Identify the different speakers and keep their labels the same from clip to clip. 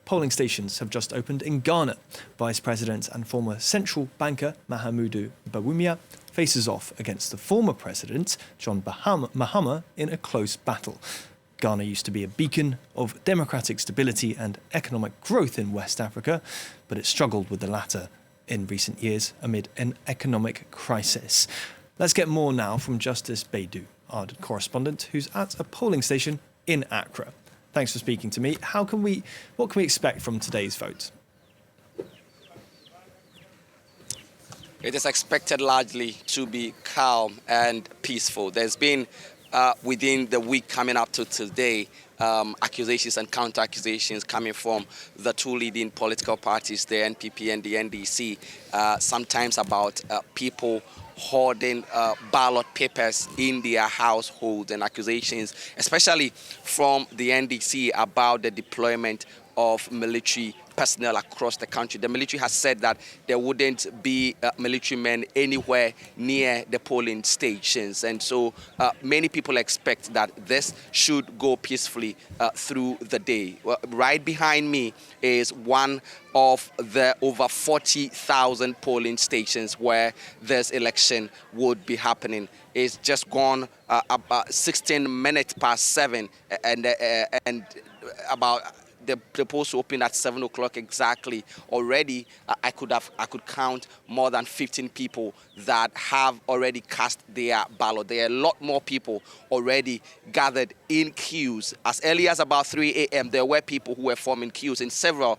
Speaker 1: Polling stations have just opened in Ghana. Vice President and former central banker Mahamudu Bawumia faces off against the former president, John Mahama, in a close battle. Ghana used to be a beacon of democratic stability and economic growth in West Africa, but it struggled with the latter in recent years amid an economic crisis. Let's get more now from Justice Baidoo, our correspondent, who's at a polling station in Accra. Thanks for speaking to me. What can we expect from today's vote?
Speaker 2: It is expected largely to be calm and peaceful. There's been, within the week coming up to today, accusations and counter-accusations coming from the two leading political parties, the NPP and the NDC, sometimes about people hoarding ballot papers in their households, and accusations, especially from the NDC, about the deployment of military personnel across the country. The military has said that there wouldn't be military men anywhere near the polling stations, and so many people expect that this should go peacefully through the day. Well, right behind me is one of the over 40,000 polling stations where this election would be happening. It's just gone about 16 minutes past 7, and about the polls opened at 7 o'clock exactly. Already, I could count more than 15 people that have already cast their ballot. There are a lot more people already gathered in queues. As early as about 3 a.m., there were people who were forming queues in several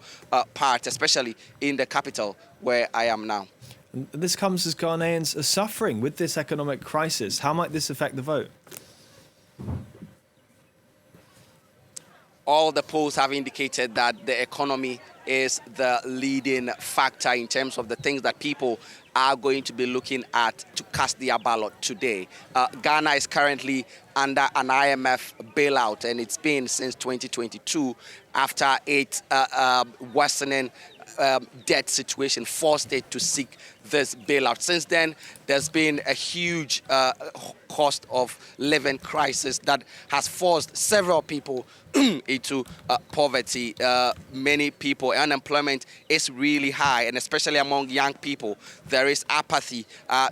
Speaker 2: parts, especially in the capital where I am now.
Speaker 1: This comes as Ghanaians are suffering with this economic crisis. How might this affect the vote?
Speaker 2: All the polls have indicated that the economy is the leading factor in terms of the things that people are going to be looking at to cast their ballot today. Ghana is currently under an IMF bailout, and it's been since 2022 after it worsening debt situation forced it to seek this bailout. Since then, there's been a huge cost of living crisis that has forced several people into poverty. Many people, unemployment is really high, and especially among young people, there is apathy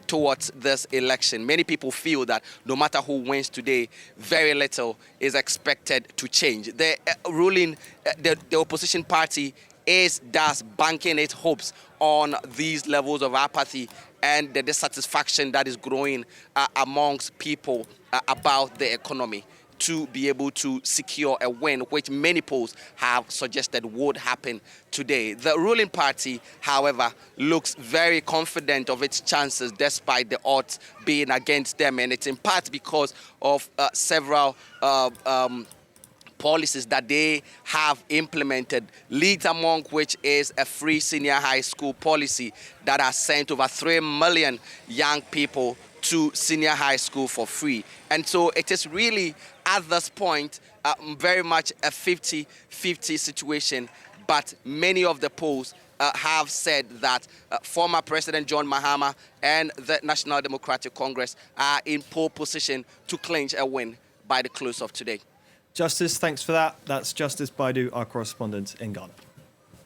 Speaker 2: towards this election. Many people feel that no matter who wins today, very little is expected to change. The the opposition party is thus banking its hopes on these levels of apathy and the dissatisfaction that is growing amongst people about the economy to be able to secure a win, which many polls have suggested would happen today. The ruling party, however, looks very confident of its chances despite the odds being against them, and it's in part because of several policies that they have implemented, leads among which is a free senior high school policy that has sent over 3 million young people to senior high school for free. And so it is really, at this point, very much a 50-50 situation, but many of the polls have said that former President John Mahama and the National Democratic Congress are in pole position to clinch a win by the close of today.
Speaker 1: Justice, thanks for that. That's Justice Baidoo, our correspondent in Ghana.